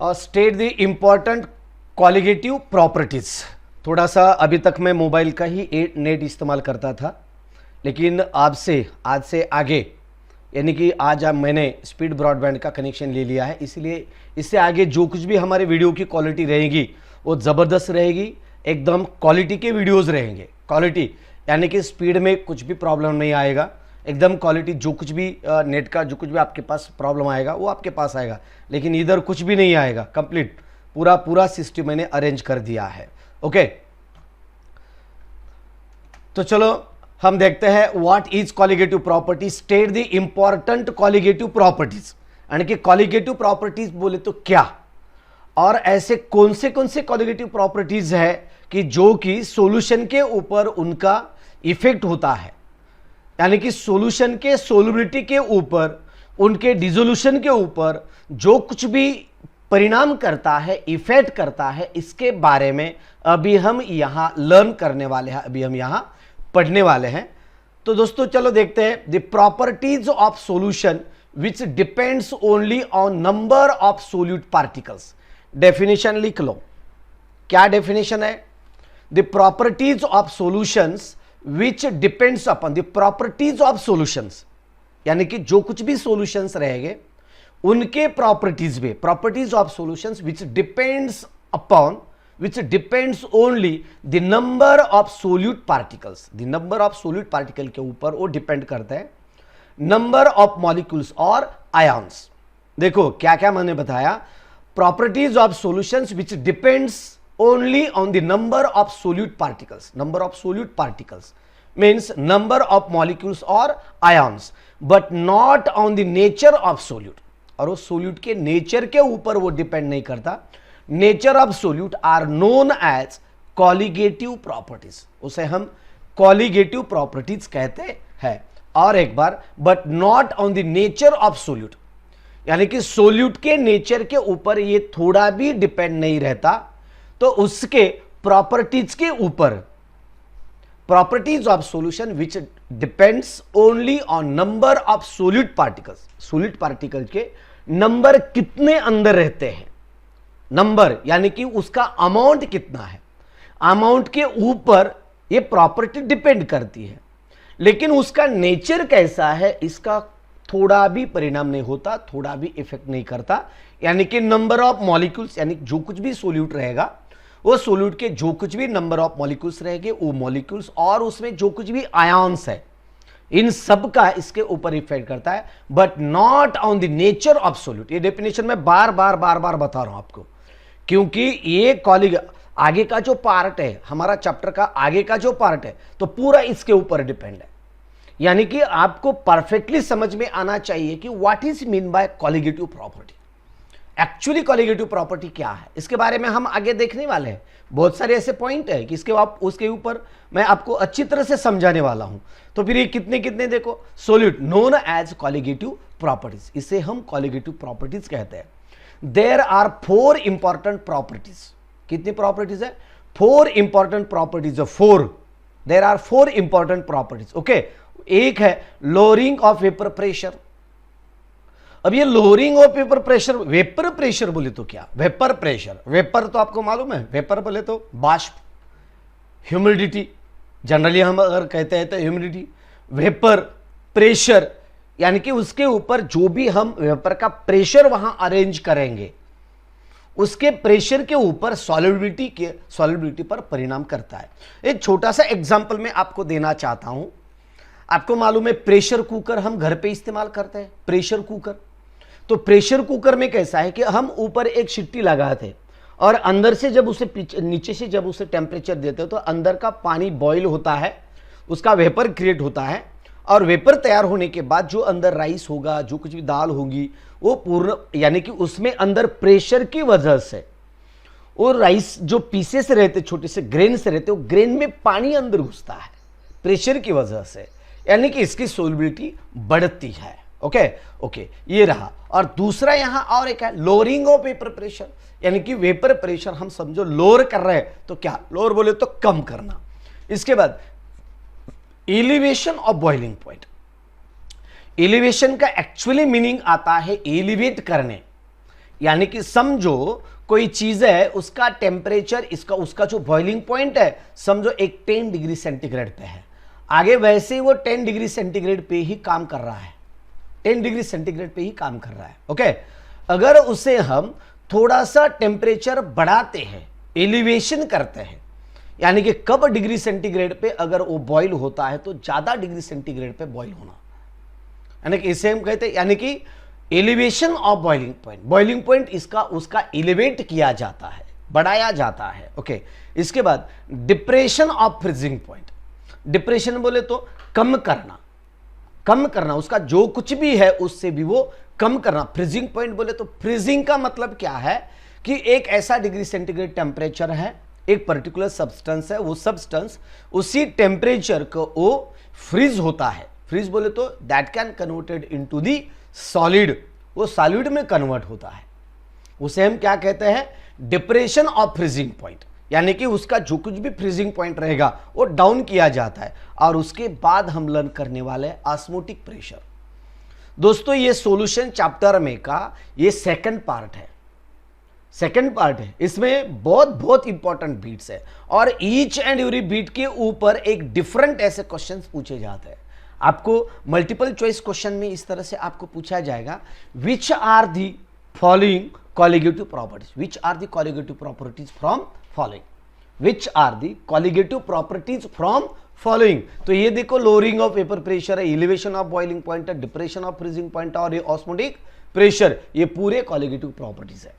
State the important colligative properties. थोड़ा सा अभी तक मैं मोबाइल का ही नेट इस्तेमाल करता था, लेकिन आज से आगे यानी कि मैंने स्पीड ब्रॉडबैंड का कनेक्शन ले लिया है, इसलिए इससे आगे जो कुछ भी हमारे वीडियो की क्वालिटी रहेगी वो ज़बरदस्त रहेगी, एकदम क्वालिटी के वीडियोस रहेंगे। क्वालिटी यानी कि स्पीड में कुछ भी प्रॉब्लम नहीं आएगा, एकदम क्वालिटी। जो कुछ भी नेट का जो कुछ भी आपके पास प्रॉब्लम आएगा वो आपके पास आएगा, लेकिन इधर कुछ भी नहीं आएगा। कंप्लीट पूरा सिस्टम मैंने अरेंज कर दिया है। ओके, तो चलो हम देखते हैं what is colligative property. State the important colligative properties, यानी कि कॉलिगेटिव प्रॉपर्टीज बोले तो क्या, और ऐसे कौन से कॉलिगेटिव प्रॉपर्टीज है कि जो कि सॉल्यूशन के ऊपर उनका इफेक्ट होता है, यानी कि सॉल्यूशन के सोल्युबिलिटी के ऊपर, उनके डिसोल्यूशन के ऊपर जो कुछ भी परिणाम करता है, इफेक्ट करता है, इसके बारे में अभी हम यहां लर्न करने वाले हैं, अभी हम यहां पढ़ने वाले हैं। तो दोस्तों चलो देखते हैं the properties of solution which depends only on number of solute particles. Definition लिख लो। क्या डेफिनेशन है? The properties of solutions which depends upon the properties of solutions, यानी कि जो कुछ भी सॉल्यूशंस रहेंगे उनके प्रॉपर्टीज में, properties of solutions which depends upon, which depends only the number of solute particles, the number of solute particle के ऊपर वो डिपेंड करता है, नंबर ऑफ मॉलिक्यूल्स और आयंस। देखो क्या क्या मैंने बताया, properties of solutions which depends only on the number of solute particles, number of solute particles means number of molecules और ions, but not on the nature of solute. और वो solute के नेचर के ऊपर वो डिपेंड नहीं करता। Nature of solute are known as colligative properties, उसे हम कॉलिगेटिव प्रॉपर्टीज कहते हैं। और एक बार, but not on the nature of solute, यानी कि सोल्यूट के नेचर के ऊपर ये थोड़ा भी डिपेंड नहीं रहता, तो उसके प्रॉपर्टीज के ऊपर, properties of solution which depends only on number of solute particles, solute particle के नंबर कितने अंदर रहते हैं, नंबर यानी कि उसका अमाउंट कितना है, अमाउंट के ऊपर ये प्रॉपर्टी डिपेंड करती है। लेकिन उसका नेचर कैसा है इसका थोड़ा भी परिणाम नहीं होता, थोड़ा भी इफेक्ट नहीं करता। यानी कि नंबर ऑफ मॉलिक्यूल्स, यानी जो कुछ भी सोल्यूट रहेगा वो सोल्यूट के जो कुछ भी नंबर ऑफ मॉलिक्यूल्स रहेंगे वो मॉलिक्यूल्स और उसमें जो कुछ भी आयंस है, इन सब का इसके ऊपर इफेक्ट करता है, but not on the nature of solute. ये डेफिनेशन में बार बार बता रहा हूं आपको, क्योंकि ये आगे का जो पार्ट है, हमारा चैप्टर का आगे का जो पार्ट है, तो पूरा इसके ऊपर डिपेंड है। यानी कि आपको परफेक्टली समझ में आना चाहिए कि what is mean bye colligative property. Actually colligative property क्या है, इसके बारे में हम आगे देखने वाले हैं। बहुत सारे ऐसे पॉइंट है कि उसके ऊपर मैं आपको अच्छी तरह से समझाने वाला हूं। तो फिर ये कितने देखो, solute known as colligative properties, इसे हम कॉलिगेटिव प्रॉपर्टीज कहते हैं। There are 4 important properties. कितनी प्रॉपर्टीज है? 4 इंपॉर्टेंट प्रॉपर्टीज है, 4। There are 4 important properties. Okay, एक है लोअरिंग ऑफ वेपर प्रेशर। अब ये lowering of vapour pressure, vapour pressure बोले तो क्या, वेपर प्रेशर, वेपर तो आपको मालूम है, वेपर बोले तो बाष्प, ह्यूमिडिटी जनरली हम अगर कहते हैं तो ह्यूमिडिटी, वेपर प्रेशर यानी कि उसके ऊपर जो भी हम वेपर का प्रेशर वहां अरेंज करेंगे उसके प्रेशर के ऊपर सॉलिबिलिटी पर परिणाम करता है। एक छोटा सा एग्जांपल मैं आपको देना चाहता हूं। आपको मालूम है प्रेशर कुकर हम घर पे इस्तेमाल करते हैं, प्रेशर कुकर। तो प्रेशर कुकर में कैसा है कि हम ऊपर एक शिट्टी लगाते हैं और अंदर से जब उसे नीचे से जब उसे टेम्परेचर देते हो तो अंदर का पानी बॉईल होता है, उसका वेपर क्रिएट होता है, और वेपर तैयार होने के बाद जो अंदर राइस होगा, जो कुछ भी दाल होगी, वो पूर्ण यानी कि उसमें अंदर प्रेशर की वजह से वो राइस जो पीसेस रहते, छोटे से ग्रेन से रहते, वो ग्रेन में पानी अंदर घुसता है प्रेशर की वजह से, यानी कि इसकी सोल्युबिलिटी बढ़ती है। ओके, ये रहा। और दूसरा यहां और एक है लोअरिंग ऑफ वेपर प्रेशर, यानी कि वेपर प्रेशर हम समझो लोअर कर रहे हैं, तो क्या लोअर बोले तो कम करना। इसके बाद elevation of boiling point. Elevation का एक्चुअली मीनिंग आता है एलिवेट करने, यानी कि समझो कोई चीज है, उसका टेम्परेचर, इसका उसका जो बॉइलिंग पॉइंट है समझो एक 10 डिग्री सेंटीग्रेड पे है, आगे वैसे ही वो 10 डिग्री सेंटीग्रेड पे ही काम कर रहा है, 10 डिग्री सेंटीग्रेड पे ही काम कर रहा है। ओके, अगर उसे हम थोड़ा सा टेम्परेचर बढ़ाते हैं, एलिवेशन करते हैं, यानी कि कब डिग्री सेंटीग्रेड पे अगर वो बॉईल होता है तो ज्यादा डिग्री सेंटीग्रेड पे बॉईल होना, यानी कि इसे हम कहते हैं, यानी कि elevation of boiling point. Boiling point इसका उसका एलिवेट किया जाता है, बढ़ाया जाता है। ओके, इसके बाद depression of freezing point. Depression बोले तो कम करना, कम करना, उसका जो कुछ भी है उससे भी वो कम करना। फ्रीजिंग पॉइंट बोले तो फ्रीजिंग का मतलब क्या है कि एक ऐसा डिग्री सेंटीग्रेड टेम्परेचर है, एक पर्टिकुलर सब्सटेंस है, वो सब्सटेंस उसी टेम्परेचर को वो फ्रीज होता है। फ्रीज बोले तो that can converted into the solid, वो सॉलिड में कन्वर्ट होता है, उसे हम क्या कहते हैं, डिप्रेशन ऑफ फ्रीजिंग पॉइंट। यानी कि उसका जो कुछ भी फ्रीजिंग पॉइंट रहेगा वो डाउन किया जाता है। और उसके बाद हम लर्न करने वाले हैं ऑस्मोटिक प्रेशर। दोस्तों ये सॉल्यूशन चैप्टर में का ये सेकंड पार्ट है, सेकंड पार्ट है, इसमें बहुत बहुत इंपॉर्टेंट बीट्स है और ईच एंड एवरी बीट के ऊपर एक डिफरेंट ऐसे क्वेश्चंस पूछे जाते हैं। आपको मल्टीपल चॉइस क्वेश्चन में इस तरह से आपको पूछा जाएगा, which are the following colligative properties, which are the colligative properties from following, which are the colligative properties from following. तो ये देखो, लोअरिंग ऑफ वेपर प्रेशर है, एलिवेशन ऑफ बॉइलिंग पॉइंट है, डिप्रेशन ऑफ फ्रीजिंग पॉइंट और ये osmotic pressure, ये पूरे colligative properties है।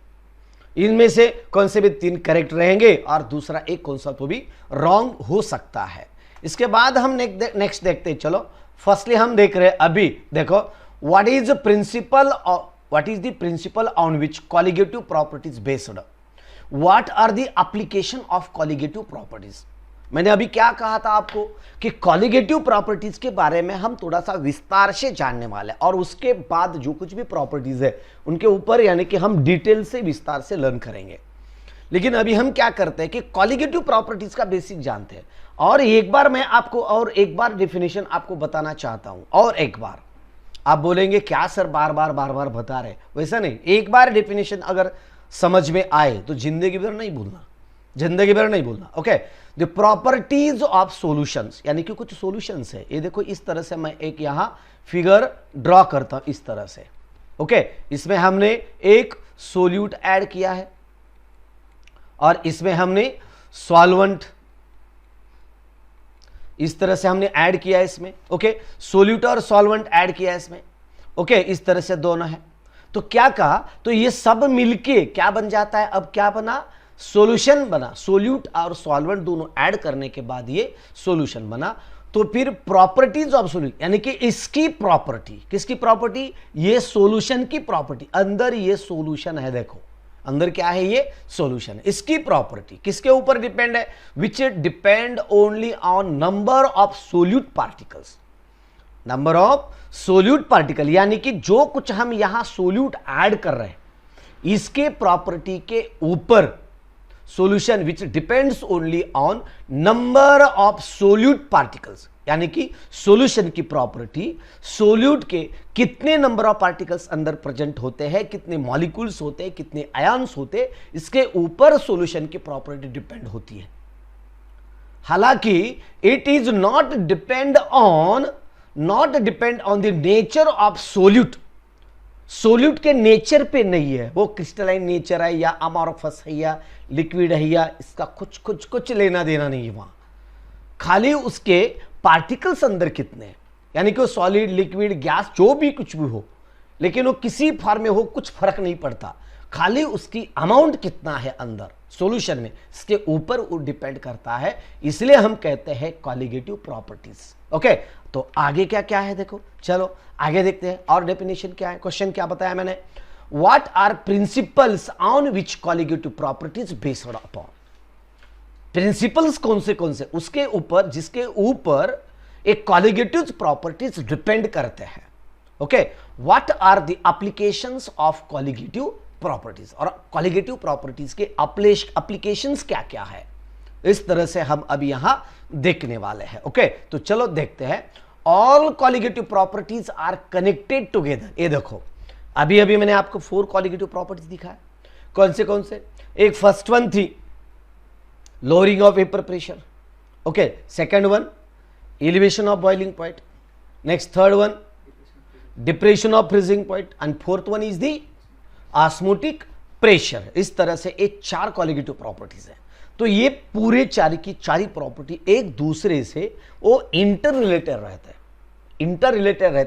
इनमें से कौन से भी 3 करेक्ट रहेंगे और दूसरा एक कौन सा तो भी रॉन्ग हो सकता है। इसके बाद हम नेक्स्ट देखते हैं। चलो फर्स्टली हम देख रहे हैं, अभी देखो, what is the principle on which colligative properties based, what are the application of colligative properties. मैंने अभी क्या कहा था आपको कि कॉलिगेटिव प्रॉपर्टीज के बारे में हम थोड़ा सा विस्तार से जानने वाले हैं और उसके बाद जो कुछ भी प्रॉपर्टीज है उनके ऊपर यानी कि हम डिटेल से विस्तार से लर्न करेंगे। लेकिन अभी हम क्या करते हैं कि कॉलिगेटिव प्रॉपर्टीज का बेसिक जानते हैं। और एक बार मैं आपको और एक बार डेफिनेशन आपको बताना चाहता हूं, और एक बार आप बोलेंगे क्या सर बार बार बता रहे, वैसा नहीं, एक बार डेफिनेशन अगर समझ में आए तो जिंदगी भर नहीं भूलना, जिंदगी भर नहीं भूलना। Okay, the properties of solutions, यानी कि कुछ सॉल्यूशंस है, ये देखो इस तरह से मैं एक यहां फिगर ड्रॉ करता हूं इस तरह से। ओके, इसमें हमने एक सोल्यूट ऐड किया है और इसमें हमने सॉल्वेंट इस तरह से हमने ऐड किया है इसमें। ओके, सोल्यूट और सॉल्वेंट ऐड किया है इसमें। ओके, इस तरह से दोनों है। तो क्या कहा, तो ये सब मिलके क्या बन जाता है, अब क्या बना, सॉल्यूशन बना। सोल्यूट और सॉल्वेंट दोनों ऐड करने के बाद ये सॉल्यूशन बना। तो फिर प्रॉपर्टीज ऑफ सोल्यूट, यानी कि इसकी प्रॉपर्टी, किसकी प्रॉपर्टी, ये सॉल्यूशन की प्रॉपर्टी, अंदर ये सॉल्यूशन है, देखो अंदर क्या है, ये सॉल्यूशन है, इसकी प्रॉपर्टी किसके ऊपर डिपेंड है, विच depend only on number of solute particles, number of solute particle, यानी कि जो कुछ हम यहां सोल्यूट ऐड कर रहे हैं इसके प्रॉपर्टी के ऊपर solution which depends only on number of solute particles, यानी कि सॉल्यूशन की प्रॉपर्टी सोल्यूट के कितने नंबर ऑफ पार्टिकल्स अंदर प्रेजेंट होते हैं, कितने मॉलिक्यूल्स होते हैं, कितने आयन्स होते हैं, इसके ऊपर सॉल्यूशन की प्रॉपर्टी डिपेंड होती है। हालांकि it is not depend on the nature of solute, solute के नेचर पे नहीं है, वो क्रिस्टलाइन नेचर है या अमॉर्फस है या लिक्विड है या इसका कुछ लेना देना नहीं है वहां, खाली उसके पार्टिकल्स अंदर कितने हैं, यानी कि वो सॉलिड लिक्विड गैस जो भी कुछ भी हो, लेकिन वो किसी फॉर्म में हो कुछ फर्क नहीं पड़ता, खाली उसकी अमाउंट कितना है अंदर सॉल्यूशन में, इसके ऊपर वो डिपेंड करता है, इसलिए हम कहते हैं कॉलिगेटिव प्रॉपर्टीज। ओके, तो आगे क्या क्या है देखो, चलो आगे देखते हैं और डेफिनेशन क्या है। क्वेश्चन क्या बताया मैंने, what are principles on which colligative properties based upon, principles कौन से उसके ऊपर जिसके ऊपर एक कॉलिगेटिव प्रॉपर्टीज डिपेंड करते हैं। Okay, what are the applications of colligative properties, और कॉलिगेटिव प्रॉपर्टीज के एप्लीकेशंस क्या क्या है, इस तरह से हम अभी यहां देखने वाले हैं। ओके, तो चलो देखते हैं। All colligative properties are connected together, ये देखो अभी अभी मैंने आपको 4 क्वालिटेटिव प्रॉपर्टीज दिखाया। कौन से? एक फर्स्ट वन थी lowering of vapour pressure, okay. Second one elevation of boiling point, next third one depression of freezing point, and fourth one is the osmotic pressure. इस तरह से ये 4 क्वालिटेटिव प्रॉपर्टीज है। तो ये पूरे 4 की 4 प्रॉपर्टी एक दूसरे से वो इंटर रिलेटेड रहते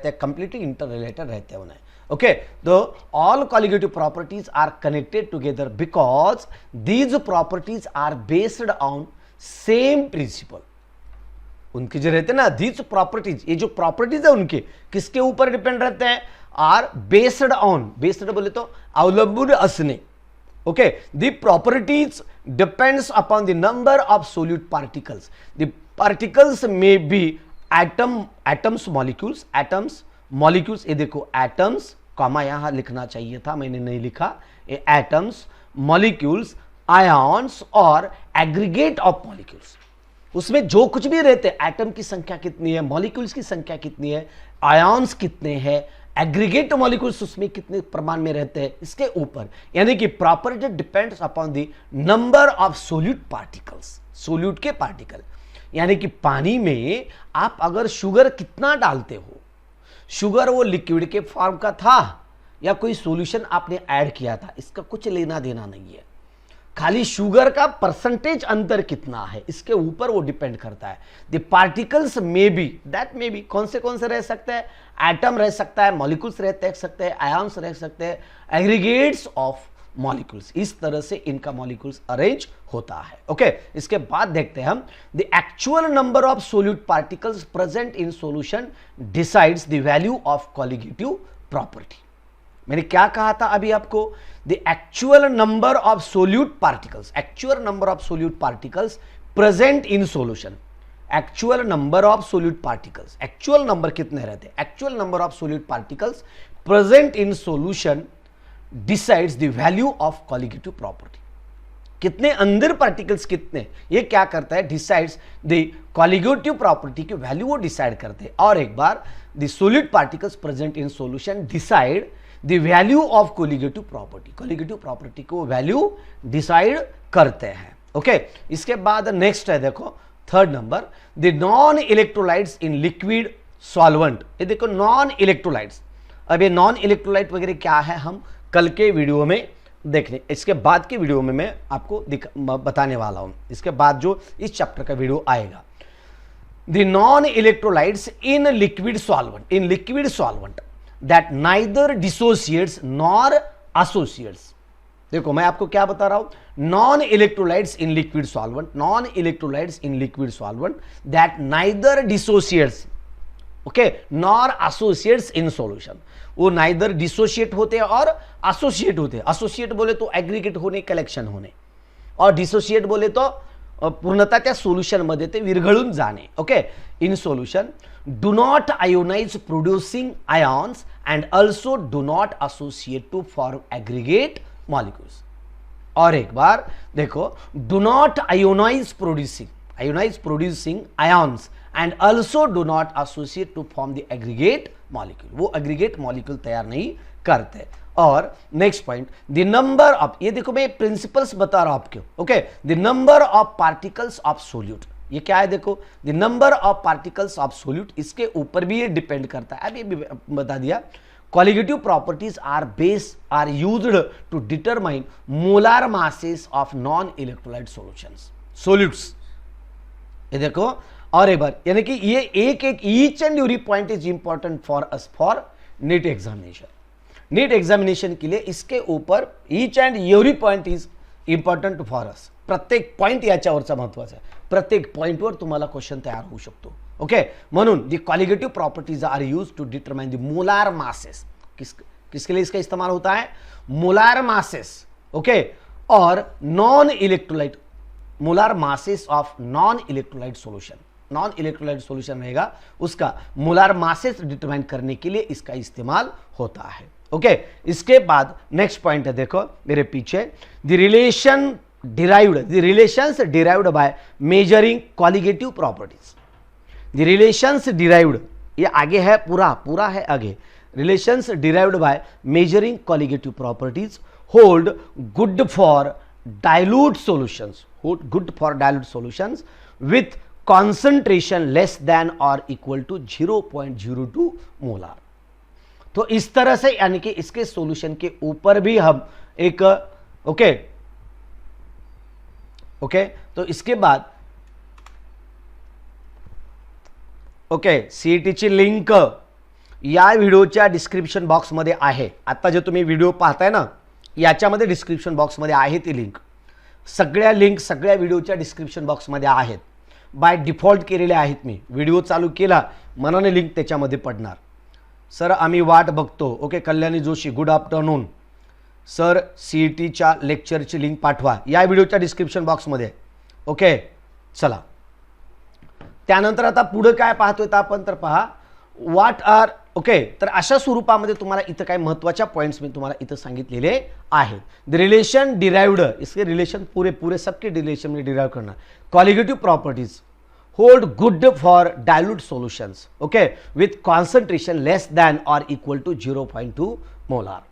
हैं, कंप्लीटली इंटर रिलेटेड रहते हैं उन्हें, ओके। तो all qualitative properties are connected together because these properties are based on same principle. उनके जो रहते हैं ना दीज प्रॉपर्टीज, ये जो प्रॉपर्टीज है उनके किसके ऊपर डिपेंड रहते हैं? आर बेस्ड ऑन, बेस्ड बोले तो अवलंबन असने, okay. The properties depends upon the number of solute particles. The particles may be atoms, molecules, ये देखो एटम्स, कॉमा यहां लिखना चाहिए था, मैंने नहीं लिखा, ये एटम्स, मॉलिक्यूल्स, आयॉन्स और एग्रीगेट ऑफ मॉलिक्यूल्स। उसमें जो कुछ भी रहते हैं, एटम की संख्या कितनी है, मॉलिक्यूल्स की संख्या कितनी है, आयॉन्स कितने हैं, एग्रीगेट मॉलिक्यूल्स उसमें कितने प्रमाण में रहते हैं, इसके ऊपर, यानी कि property depends upon the number of solute particles, solute के पार्टिकल। यानी कि पानी में आप अगर शुगर कितना डालते हो, शुगर वो लिक्विड के फॉर्म का था या कोई सॉल्यूशन आपने ऐड किया था, इसका कुछ लेना देना नहीं है। खाली शुगर का परसेंटेज अंतर कितना है, इसके ऊपर वो डिपेंड करता है। The particles may B, that में बी कौन से रह सकते हैं? एटम रह सकता है, मॉलिक्यूल्स रह सकते हैं, आयन्स रह सकते हैं, एग्रीगेट्स ऑफ मॉलिक्यूल्स। इस तरह से इनका मॉलिक्यूल्स अरेंज होता है, ओके। इसके बाद देखते हैं हम the actual number of solute particles present in solution decides the value of colligative property. मैंने क्या कहा था अभी आपको? The actual number of solute particles, actual number of solute particles present in solution, actual number of solute particles, actual number कितने रहते हैं? Actual number of solute particles present in solution decides the value of colligative property. कितने अंदर particles कितने, ये क्या करता है? डिसाइड्स द कॉलिगेटिव प्रॉपर्टी की वैल्यू वो डिसाइड करते हैं। और एक बार the solid particles present in solution decide the value of colligative property, colligative property को वैल्यू डिसाइड करते हैं, ओके। इसके बाद नेक्स्ट है, देखो third number, the non electrolytes in liquid solvent. ये देखो नॉन इलेक्ट्रोलाइट्स, अब ये नॉन इलेक्ट्रोलाइट वगैरह क्या है हम कल के वीडियो में देखने, इसके बाद के वीडियो में मैं आपको बताने वाला हूं, इसके बाद जो इस चैप्टर का वीडियो आएगा। The non electrolytes in liquid solvent that neither dissociates nor associates. देखो मैं आपको क्या बता रहा हूं, non electrolytes in liquid solvent that neither dissociates, okay, nor associates in solution. वो नाइदर डिसोशिएट होते हैं और एसोसिएट होते हैं। एसोसिएट बोले तो एग्रीगेट होणे, कलेक्शन होणे, और डिसोशिएट बोले तो पूर्णतः त्या सोल्यूशन मध्ये ते विरघळून जाणे, okay. In solution do not ionize producing ions and also do not associate to form aggregate molecules. और एक बार देखो, do not ionize producing ions and also do not associate to form the aggregate molecule, वो aggregate molecule तैयार नहीं करते। और next point, the number of, ये देखो मैं प्रिंसिपल्स बता रहा हूं आपको, okay. The number of particles of solute, ये क्या है? देखो the number of particles of solute, इसके ऊपर भी ये डिपेंड करता है। अभी भी बता दिया, colligative properties are used to determine molar masses of non electrolyte solutes. ये देखो, और एक बार, यानी कि ये एक each and every point is important for us for NEET examination. NEET examination के लिए इसके ऊपर each and every point is important for us. प्रत्येक पॉइंट याच्यावरचा महत्वाचा आहे, प्रत्येक पॉइंटवर तुम्हाला क्वेश्चन तयार होऊ शकतो, ओके। म्हणून the colligative properties are used to determine the molar masses. किसके लिए इसका इस्तेमाल होता है? Molar masses, okay. और non electrolyte, molar masses of non electrolyte solution, non electrolyte solution रहेगा, उसका मोलार मासेस डिटरमाइन करने के लिए इसका इस्तेमाल होता है, ओके। इसके बाद नेक्स्ट पॉइंट है, देखो मेरे पीछे, the relations derived by measuring colligative properties. The relations derived, ये आगे है, पूरा है आगे, relations derived by measuring colligative properties hold good for dilute solutions with concentration less than or equal to 0.02 molar. तो इस तरह से यानी कि इसके सॉल्यूशन के ऊपर भी हम एक ओके तो इसके बाद सीईटीची लिंक या व्हिडिओच्या डिस्क्रिप्शन बॉक्समध्ये आहे। आता जे तुम्ही व्हिडिओ पाहताय ना याच्यामध्ये डिस्क्रिप्शन बॉक्समध्ये आहे ती लिंक, सगळ्या लिंक सगळ्या व्हिडिओच्या डिस्क्रिप्शन बॉक्समध्ये आहेत, बाय डिफॉल्ट केलेले आहेत। मी व्हिडिओ चालू केला मनाने लिंक त्याच्यामध्ये पडणार। सर आम्ही वाट बघतो। Okay Kalyani Joshi good afternoon sir, सीईटीच्या लेक्चरची लिंक पाठवा या व्हिडिओच्या डिस्क्रिप्शन बॉक्समध्ये। ओके चला त्यानंतर आता पुढे काय पाहतोय तर आपण तर पहा व्हाट आर तर अशा स्वरूपामध्ये तुम्हाला इथं काय महत्त्वाच्या पॉइंट्स मी तुम्हाला इथं सांगितलेले आहेत। द रिलेशन डिराइव्ड, इसके रिलेशन पूरे सबके रिलेशन में डिराइव करना। Colligative properties hold good for dilute solutions with concentration less than और इक्वल टू 0.2 मोलार।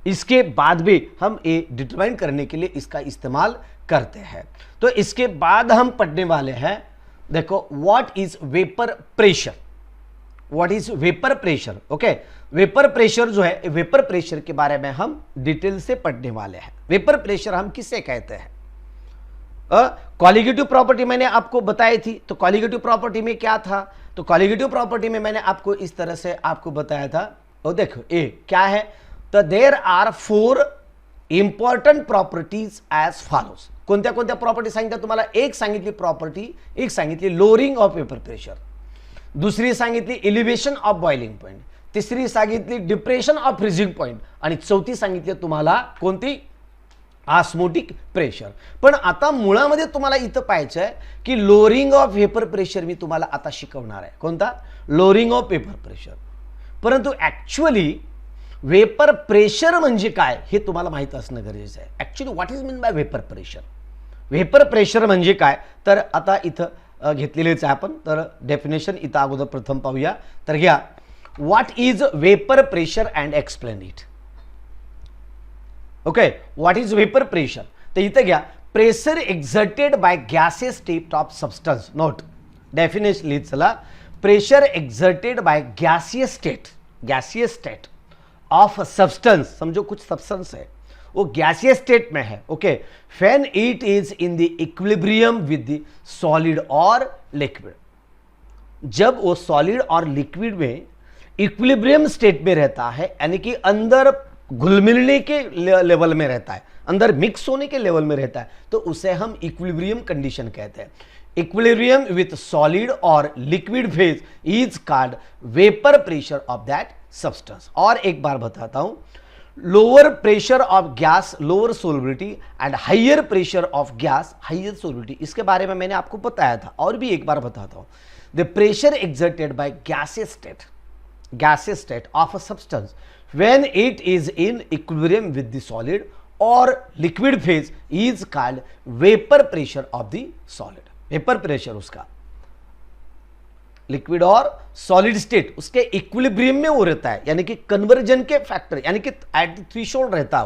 इसके बाद भी हम ये डिटरमाइन करने के लिए इसका इस्तेमाल करते हैं। तो इसके बाद हम पढ़ने वाले हैं, देखो what is vapour pressure. What is vapour pressure? Vapour pressure जो है, वेपर प्रेशर के बारे में हम डिटेल से पढ़ने वाले हैं। वेपर प्रेशर हम किसे कहते हैं? कॉलिगेटिव प्रॉपर्टी मैंने आपको बताई थी। तो कॉलिगेटिव प्रॉपर्टी में क्या था? तो कॉलिगेटिव प्रॉपर्टी में मैंने आपको इस तरह से आपको बताया था। और देखो ए क्या है, तो there are 4 important properties as follows. कोणत्या कोणत्या प्रॉपर्टी सांगितल्या तुम्हाला? एक सांगितली प्रॉपर्टी, एक सांगितली लोअरिंग ऑफ वेपर प्रेशर, दुसरी सांगितली एलिव्हेशन ऑफ बॉइलिंग पॉइंट, तिसरी सांगितली डिप्रेशन ऑफ फ्रीजिंग पॉइंट आणि चौथी सांगितली तुम्हाला कोणती? Osmotic pressure. पण आता मुळामध्ये तुम्हाला इथं पाहायचं आहे की लोअरिंग ऑफ वेपर प्रेशर मी तुम्हाला आता शिकवणार आहे। कोणता? Lowering of vapour pressure. परंतु ॲक्च्युअली वेपर प्रेशर म्हणजे काय हे तुम्हाला माहित असणं गरजेचं आहे। Actually what is mean bye vapour pressure? Vapour pressure म्हणजे काय तर आता इथं घेतलेलेच आहे आपण, तर डेफिनेशन इथं अगोदर प्रथम पाहूया। तर घ्या what is vapour pressure and explain it. What is vapour pressure? तर इथं घ्या pressure exerted by gases state of substance. Note definition लिहित चला, pressure exerted by gaseous state of substance. समझो कुछ सब्सटेंस है वो गैसियस स्टेट में है, when it is in the equilibrium with the solid और लिक्विड। जब वो सॉलिड और लिक्विड में इक्विलिब्रियम स्टेट में रहता है, यानी कि अंदर घुलमिलने के लेवल में रहता है, अंदर मिक्स होने के लेवल में रहता है, तो उसे हम इक्विलिब्रियम कंडीशन कहते हैं। इक्विलिब्रियम विथ सॉलिड और liquid phase is called vapour pressure of that substance. और एक बार बताता हूं, lower pressure of gas lower solubility and higher pressure of gas higher solubility, इसके बारे में मैंने आपको बताया था और भी एक बार बताता हूं। The pressure exerted by gaseous state of a substance when it is in equilibrium with the solid और liquid phase is called vapour pressure of the solid. Vapour pressure उसका लिक्विड और सॉलिड स्टेट उसके equilibrium में वो रहता है, यानी कि कन्वर्जन के फैक्टर, यानी कि एट द थ्रेशोल्ड रहता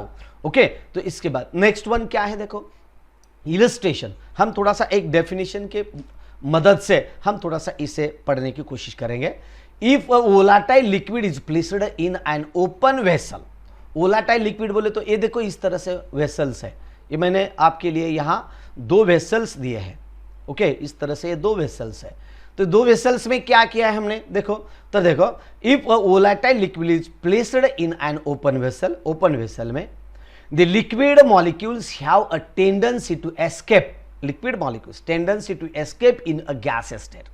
है। तो इसके बाद नेक्स्ट वन क्या है, देखो इलस्ट्रेशन। हम थोड़ा सा एक डेफिनेशन के मदद से हम थोड़ा सा इसे पढ़ने की कोशिश करेंगे। If volatile liquid is placed in an open vessel, volatile liquid बोले तो ये देखो इस तरह से वेसल्स है, ये मैंने आपके लिए यहां 2 वेसल्स दिए हैं। इस तरह से ये 2 वेसल्स है। तो 2 वेसल्स में क्या किया है हमने, देखो तो देखो if volatile liquid is placed in an open vessel में the liquid molecules have a tendency to escape, liquid molecules tendency to escape in a gas state.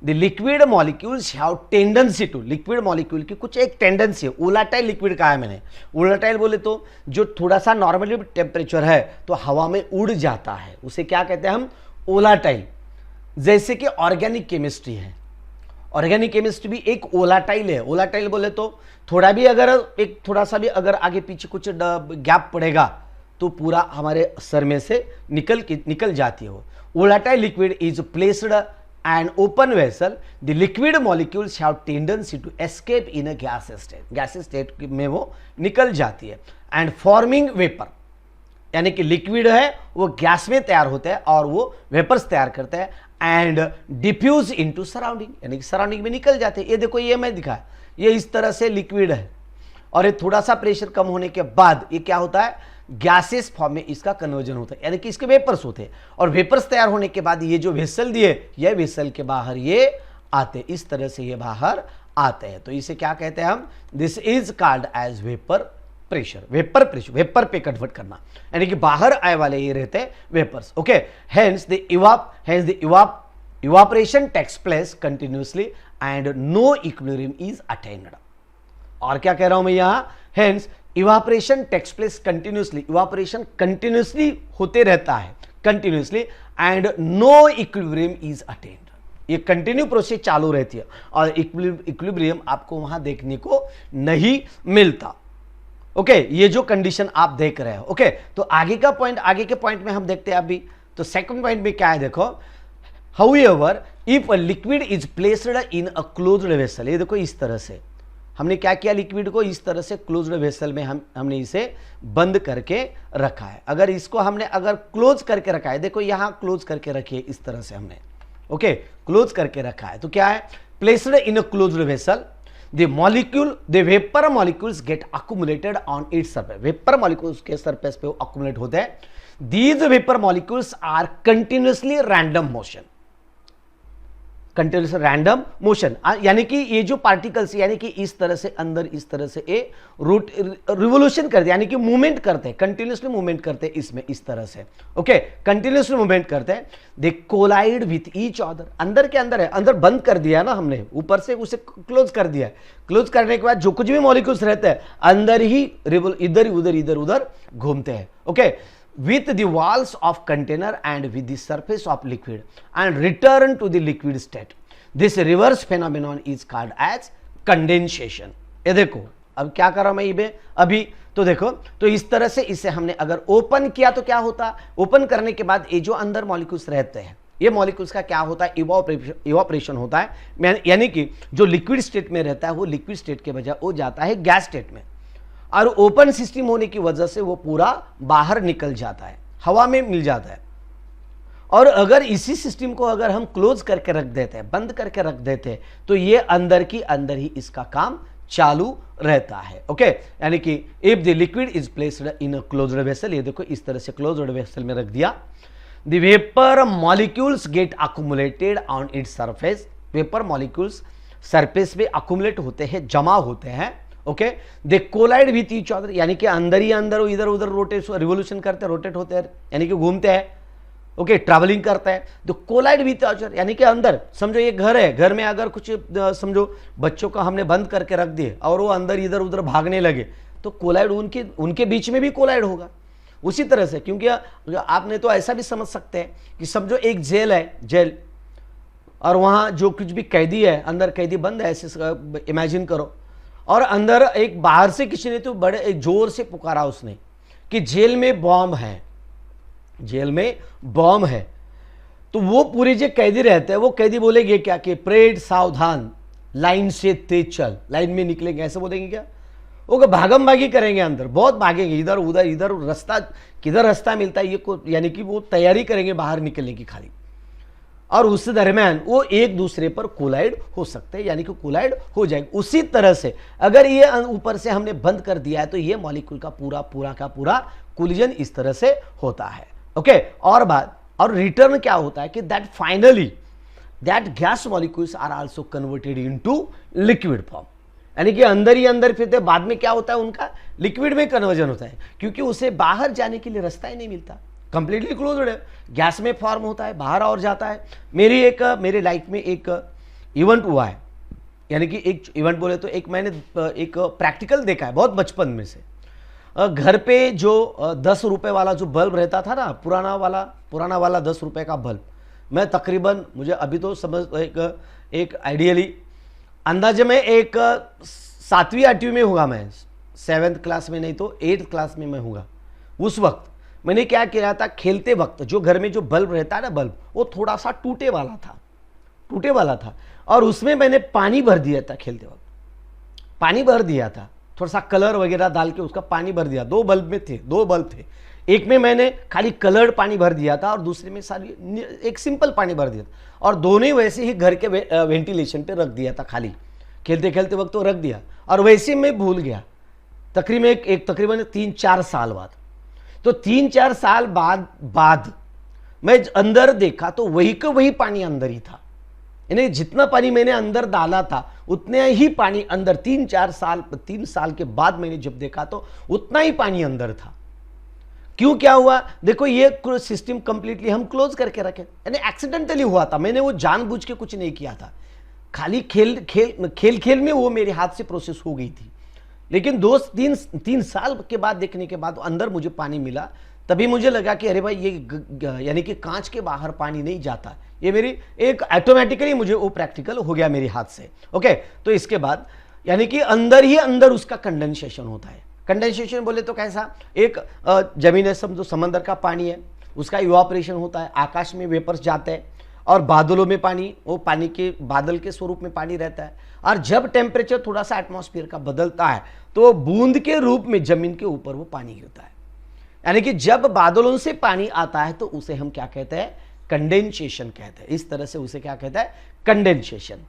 The liquid molecules have tendency to, liquid molecule की कुछ एक tendency है। Volatile liquid कहा है मैंने, volatile बोले तो जो थोड़ा सा नॉर्मली टेम्परेचर है तो हवा में उड़ जाता है, उसे क्या कहते हैं हम? वोलाटाइल। जैसे कि ऑर्गेनिक केमिस्ट्री है, ऑर्गेनिक केमिस्ट्री भी एक वोलाटाइल है। वोलाटाइल बोले तो थोड़ा भी अगर एक थोड़ा सा भी अगर आगे पीछे कुछ गैप पड़ेगा तो पूरा हमारे सर में से निकल जाती है वो। Volatile liquid is placed an open vessel, the liquid molecules have tendency to escape in a gaseous state. Gaseous state में वो निकल जाती है and forming vapor, यानी कि लिक्विड है वो गैस में तैयार होता है और वो वेपर्स तैयार करता है एंड डिफ्यूज इनटू सराउंडिंग, यानी कि सराउंडिंग में निकल जाते हैं। ये देखो ये मैं दिखाया, ये इस तरह से लिक्विड है और ये थोड़ा सा प्रेशर कम होने के बाद ये क्या होता है, गैसेस फॉर्म में इसका कन्वर्जन होता है, यानी कि इसके वेपर्स होते हैं और वेपर्स तैयार होने के बाद ये जो वेसल दिए, ये वेसल के बाहर ये आते, इस तरह से ये बाहर आते हैं। तो इसे क्या कहते हैं हम, this is called as vapour pressure. Vapour pressure, vapour पे कन्वर्ट करना, यानी कि बाहर आए वाले ये रहते हैं vapours. Okay, hence the evaporation takes place continuously and no equilibrium is attained. और क्या कह रहा हूं मैं यहां, hence evaporation takes place continuously, evaporation continuously होते रहता है, continuously and no equilibrium is attained. ये कंटिन्यू प्रोसेस चालू रहती है और इक्विलिब्रियम आपको वहां देखने को नहीं मिलता। ओके, ये जो कंडीशन आप देख रहे हो। ओके, तो आगे का पॉइंट, आगे के पॉइंट में हम देखते हैं अभी। तो सेकंड पॉइंट में क्या है देखो, however if a liquid is placed in a closed vessel, ये देखो इस तरह से हमने क्या किया, लिक्विड को इस तरह से क्लोज्ड वेसल में हमने इसे बंद करके रखा है। अगर इसको हमने अगर क्लोज करके रखा है, देखो यहां क्लोज करके रखिए इस तरह से हमने, ओके, क्लोज करके रखा है। तो क्या है, placed in a closed vessel, the vapor molecules get accumulated on its surface, vapor molecules के surface पे वो accumulate होते हैं। These vapor molecules are continuously random motion, continuous random motion, यानी कि ये जो पार्टिकल्स यानी कि इस तरह से अंदर इस तरह से ये रिवोल्यूशन करते, यानी कि मूवमेंट करते हैं, कंटिन्यूसली मूवमेंट करते हैं इसमें इस तरह से। ओके, कंटिन्यूसली मूवमेंट करते हैं। दे कोलाइड विथ ईच अदर, अंदर के अंदर है, अंदर बंद कर दिया ना हमने, ऊपर से उसे क्लोज कर दिया। क्लोज करने के बाद जो कुछ भी मॉलिक्यूल्स रहते हैं अंदर ही इधर उधर घूमते हैं। Okay, with the walls of container and with the surface of liquid and return to the liquid state. This reverse phenomenon is called as condensation. ये देखो अब क्या कर रहा हूं मैं ये अभी, तो देखो, तो इस तरह से इसे हमने अगर ओपन किया तो क्या होता, ओपन करने के बाद ये जो अंदर मॉलिक्यूल्स रहते हैं, ये मॉलिक्यूल्स का क्या होता है, इवापोरेशन होता है, यानी कि जो लिक्विड स्टेट में रहता है वो लिक्विड स्टेट के बजाय वो जाता है गैस स्टेट में, और ओपन सिस्टम होने की वजह से वो पूरा बाहर निकल जाता है, हवा में मिल जाता है। और अगर इसी सिस्टम को अगर हम क्लोज करके रख देते हैं, बंद करके रख देते हैं, तो ये अंदर की अंदर ही इसका काम चालू रहता है। ओके, यानी कि if the liquid is placed in a closed vessel, ये देखो इस तरह से क्लोज्ड वेसल में रख दिया, the vapour molecules get accumulated on its surface, vapour molecules surface पे अक्यूमुलेट होते हैं, जमा होते हैं। Okay, they collide with each other, यानी कि अंदर ही अंदर इधर उधर रोटेट रिवोल्यूशन करते हैं, रोटेट होते हैं, यानी कि घूमते हैं। ओके, ट्रैवलिंग करता है। तो कोलाइड विथ अदर, यानी कि अंदर समझो ये घर है, घर में अगर कुछ समझो बच्चों को हमने बंद करके रख दिए और वो अंदर इधर उधर भागने लगे, तो कोलाइड उनके बीच में भी कोलाइड होगा उसी तरह से। क्योंकि आपने तो ऐसा भी समझ सकते हैं कि समझो एक जेल है, जेल, और वहां जो कुछ भी कैदी है, अंदर कैदी बंद है, ऐसे इमेजिन करो, और अंदर एक बाहर से किसी ने तो बड़े एक जोर से पुकारा उसने कि जेल में बॉम्ब है, जेल में बॉम्ब है। तो वो पूरे जो कैदी रहते हैं वो कैदी बोलेंगे क्या कि परेड सावधान, लाइन से तेज चल, लाइन में निकलेंगे, ऐसे बोलेंगे क्या? वो भागम भागी करेंगे, अंदर बहुत भागेंगे, इधर उधर, इधर रास्ता किधर रास्ता मिलता है ये को, यानी कि वो तैयारी करेंगे बाहर निकलने की खाली, और उस दरमियान वो एक दूसरे पर कोलाइड हो सकते हैं, यानी कि कोलाइड हो जाएंगे। उसी तरह से अगर ये ऊपर से हमने बंद कर दिया है तो ये मॉलिक्यूल का पूरा का पूरा कोलिजन इस तरह से होता है। ओके, और बात, और रिटर्न क्या होता है कि that finally that gas molecules are also converted into liquid form, यानी कि अंदर ही अंदर फिर बाद में क्या होता है, उनका लिक्विड में कन्वर्जन होता है, क्योंकि उसे बाहर जाने के लिए रास्ता ही नहीं मिलता, कंप्लीटली क्लोज्ड है, गैस में फॉर्म होता है, बाहर और जाता है। मेरे लाइफ में एक इवेंट हुआ है, यानी कि एक इवेंट बोले तो एक मैंने एक प्रैक्टिकल देखा है बहुत बचपन में से। घर पे जो 10 रुपए वाला जो बल्ब रहता था ना, पुराना वाला 10 रुपए का बल्ब, मैं तकरीबन, मुझे अभी तो समझ एक आइडियली अंदाजे में एक 7वीं 8वीं में होगा मैं, 7th क्लास में नहीं तो 8th क्लास में मैं होगा। उस वक्त मैंने क्या किया था, खेलते वक्त जो घर में जो बल्ब रहता है ना, बल्ब वो थोड़ा सा टूटे वाला था, टूटे वाला था, और उसमें मैंने पानी भर दिया था खेलते वक्त, पानी भर दिया था, थोड़ा सा कलर वगैरह डाल के उसका पानी भर दिया। दो बल्ब थे, एक में मैंने खाली कलर्ड पानी भर दिया था और दूसरे में सारी एक सिंपल पानी भर दिया था, और दोनों ही वैसे ही घर के वेंटिलेशन पे रख दिया था, खाली खेलते खेलते वक्त तो रख दिया, और वैसे मैं भूल गया। तकरीबन 3-4 साल बाद, तो 3-4 साल बाद मैं अंदर देखा तो वही का वही पानी अंदर ही था, यानी जितना पानी मैंने अंदर डाला था उतने ही पानी अंदर 3 साल के बाद मैंने जब देखा तो उतना ही पानी अंदर था। क्यों, क्या हुआ? देखो ये सिस्टम कंप्लीटली हम क्लोज करके रखे, यानी एक्सीडेंटली हुआ था, मैंने वो जानबूझ के कुछ नहीं किया था, खाली खेल में वो मेरे हाथ से प्रोसेस हो गई थी। लेकिन 2-3 साल के बाद देखने के बाद अंदर मुझे पानी मिला, तभी मुझे लगा कि अरे भाई ये यानी कि कांच के बाहर पानी नहीं जाता, ये मेरी एक ऑटोमेटिकली मुझे वो प्रैक्टिकल हो गया मेरे हाथ से। ओके, तो इसके बाद यानी कि अंदर ही अंदर उसका कंडेंसेशन होता है। कंडेंसेशन बोले तो कैसा, एक जमीन है, समझो समंदर का पानी है, उसका इवापोरेशन होता है, आकाश में वेपर्स जाते हैं, और बादलों में पानी, वो पानी के बादल के स्वरूप में पानी रहता है, और जब टेम्परेचर थोड़ा सा एटमॉस्फेयर का बदलता है तो बूंद के रूप में जमीन के ऊपर वो पानी गिरता है। यानी कि जब बादलों से पानी आता है तो उसे हम क्या कहते हैं? कंडेंसेशन कहते हैं। इस तरह से उसे क्या कहता है? कंडेंसेशन।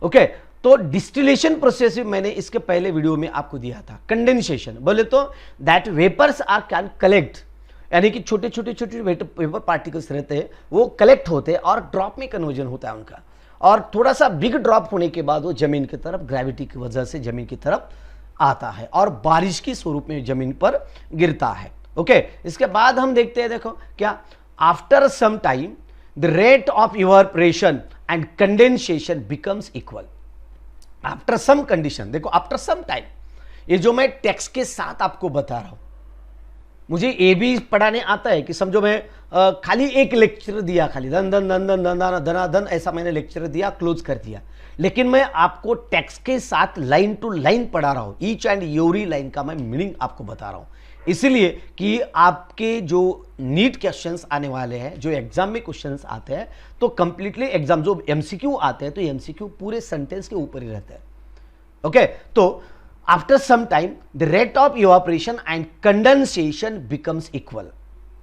ओके, तो डिस्टिलेशन प्रोसेस भी मैंने इसके पहले वीडियो में आपको दिया था। कंडेंसेशन बोले तो that vapours are can collect, यानी कि छोटे छोटे वेपर पार्टिकल्स रहते हैं, वो कलेक्ट होते हैं और ड्रॉप में कन्वर्जन होता है उनका, और थोड़ा सा बिग ड्रॉप होने के बाद वो जमीन की तरफ ग्रेविटी की वजह से जमीन की तरफ आता है और बारिश के स्वरूप में जमीन पर गिरता है। ओके, इसके बाद हम देखते हैं, देखो क्या, after some time the rate of evaporation and condensation becomes equal. After some condition, देखो आफ्टर सम टाइम, ये जो मैं टेक्स्ट के साथ आपको बता रहा हूं, मुझे ये भी पढ़ाने आता है कि समझो मैं खाली एक लेक्चर दिया, खाली धन धन धन धन धन धन धन धन ऐसा मैंने लेक्चर दिया, क्लोज कर दिया, लेकिन मैं आपको टेक्स्ट के साथ लाइन टू लाइन पढ़ा रहा हूं, ईच एंड एवरी लाइन का मैं मीनिंग आपको बता रहा हूं, इसलिए कि आपके जो नीट क्वेश्चंस आने वाले हैं, जो एग्जाम में क्वेश्चंस आते हैं, तो कंप्लीटली एग्जाम जो एमसीक्यू आते हैं तो एमसीक्यू पूरे सेंटेंस के ऊपर ही रहते हैं। ओके, तो after some time the rate of evaporation and condensation becomes equal।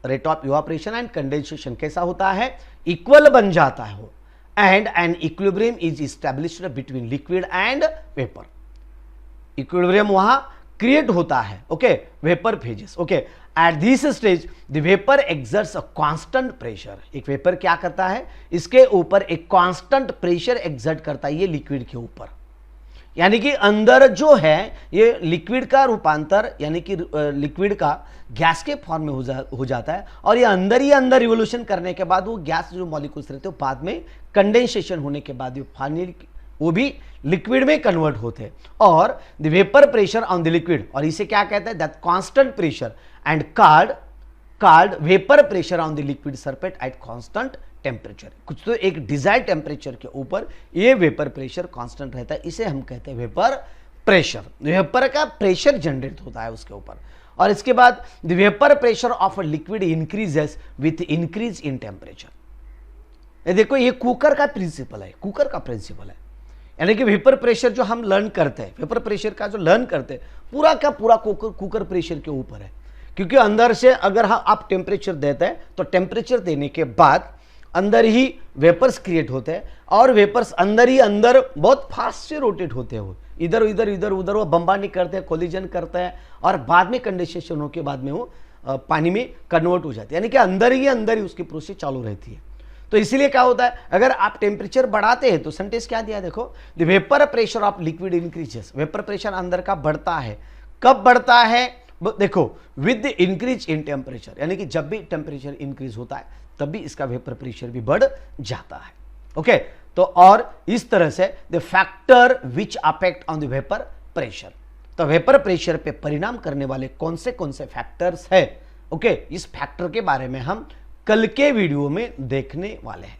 rate of evaporation and condensation कैसा होता है? equal बन जाता है वो, and an equilibrium is established between liquid and vapor। equilibrium वहां क्रिएट होता है। Okay, vapour phases. Okay, at this stage the vapour exerts a constant pressure. एक वेपर क्या करता है? इसके ऊपर एक कांस्टेंट प्रेशर एक्सर्ट करता है, ये लिक्विड के ऊपर, यानी कि अंदर जो है ये लिक्विड का रूपांतर, यानी कि लिक्विड का गैस के फॉर्म में हो जाता है, और ये अंदर ही अंदर रिवोल्यूशन करने के बाद वो गैस जो मॉलिक्यूल्स रहते हैं बाद में कंडेंसेशन होने के बाद फाइनली वो भी लिक्विड में कन्वर्ट होते हैं, और the vapour pressure on the liquid, और इसे क्या कहते हैं? That constant pressure and called vapour pressure on the liquid surface at constant temperature. कुछ तो एक डिजायर्ड टेम्परेचर के ऊपर ये वेपर प्रेशर कांस्टेंट रहता है, इसे हम कहते हैं वेपर प्रेशर। वेपर का प्रेशर जनरेट होता है उसके ऊपर, और इसके बाद the vapour pressure of a liquid increases with increase in temperature. देखो ये कुकर का प्रिंसिपल है, कुकर का प्रिंसिपल है, यानी कि वेपर प्रेशर जो हम लर्न करते हैं, वेपर प्रेशर का जो लर्न करते हैं पूरा का पूरा कुकर प्रेशर के ऊपर है, क्योंकि अंदर से अगर आप टेम्परेचर देते हैं तो टेम्परेचर देने के बाद अंदर ही वेपर्स क्रिएट होते हैं, और वेपर्स अंदर ही अंदर बहुत फास्ट से रोटेट होते हैं, वो इधर उधर इधर उधर वो बम्बार्डिंग करते हैं, कोलिजन करते हैं, और बाद में कंडेंसेशन होने के बाद में वो पानी में कन्वर्ट हो जाती है, यानी कि अंदर ही उसकी प्रोसेस चालू रहती है। तो इसीलिए क्या होता है, अगर आप टेम्परेचर बढ़ाते हैं तो सेंटेंस क्या दिया, देखो the vapour pressure of liquid increases. Vapour pressure अंदर का बढ़ता है, कब बढ़ता है? देखो with the increase in temperature, यानी कि जब भी टेम्परेचर इंक्रीज होता है तब भी इसका वेपर प्रेशर भी बढ़ जाता है। ओके, तो और इस तरह से the factor which affect on the vapour pressure, तो वेपर प्रेशर पे परिणाम करने वाले कौन से फैक्टर्स है, ओके, इस फैक्टर के बारे में हम कल के वीडियो में देखने वाले हैं।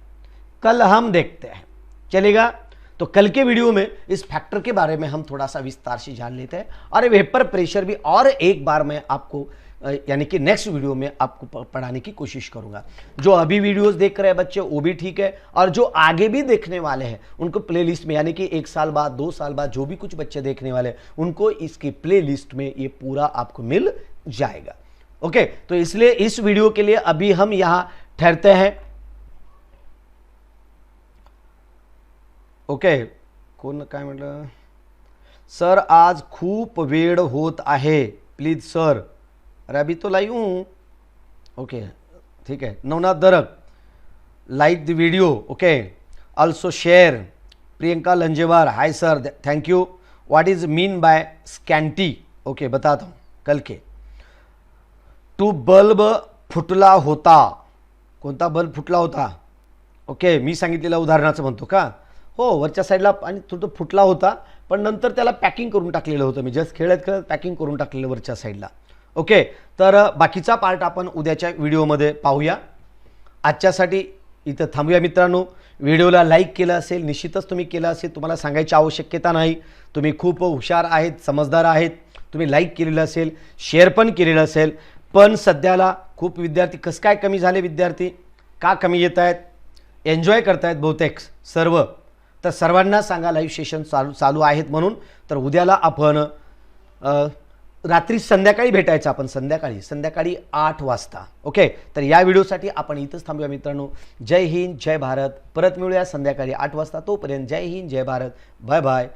कल हम देखते हैं, चलेगा? तो कल के वीडियो में इस फैक्टर के बारे में हम थोड़ा सा विस्तार से जान लेते हैं, और वेपर प्रेशर भी और एक बार मैं आपको यानी कि नेक्स्ट वीडियो में आपको पढ़ाने की कोशिश करूंगा। जो अभी वीडियोस देख रहे हैं बच्चे वो भी ठीक है, और जो आगे भी देखने वाले हैं उनको प्लेलिस्ट में, यानी कि 1 साल बाद 2 साल बाद जो भी कुछ बच्चे देखने वाले हैं उनको इसकी प्लेलिस्ट में ये पूरा आपको मिल जाएगा। ओके, तो इसलिए इस वीडियो के लिए अभी हम यहां ठहरते हैं। ओके, कोण काय म्हटलं, सर आज खूप वेळ होत आहे, प्लीज सर। अरे अभी तो लाइव हूँ। ओके ठीक है, Navnath Darak, like the video, okay, also share. Priyanka Lanjewar, hi sir, thank you. What is mean by scanty? Okay बताता हूँ। कल के टू बल्ब फुटला होता, कोणता बल्ब फुटला होता? ओके, मी सांगितलेल्या उदाहरणाचं म्हणतो का? हो, वरच्या साईडला आणि तो फुटला होता, पण नंतर त्याला पॅकिंग करून टाकलेलं होतं, मी जस्ट खेळत खेळत पॅकिंग करून टाकलेलं वरच्या साईडला। ओके, तर बाकीचा पार्ट आपण उद्याच्या व्हिडिओमध्ये पाहूया। आजच्यासाठी इथं थांबूया मित्रांनो। व्हिडिओला लाईक केलं असेल, निश्चितच तुम्ही केलं असेल, तुम्हाला सांगायची आवश्यकता नाही, तुम्ही खूप हुशार आहेत, समजदार आहेत, तुम्ही लाईक केलेलं असेल, शेअर पण केलेलं असेल। पण सध्याला खूप विद्यार्थी कसं काय कमी झाले, विद्यार्थी का कमी येत आहेत? एन्जॉय करतायत बहुतेक सर्व, तर सर्वांना सांगा लाईव्ह सेशन चालू आहेत म्हणून। तर उद्याला आपण रात्री संध्याकाळी भेटायचं, आपण संध्याकाळी 8 वाजता। ओके, तर या व्हिडिओसाठी आपण इथंच थांबूया मित्रांनो। जय हिंद, जय भारत। परत मिळूया संध्याकाळी 8 वाजता। तोपर्यंत जय हिंद, जय भारत, बाय बाय।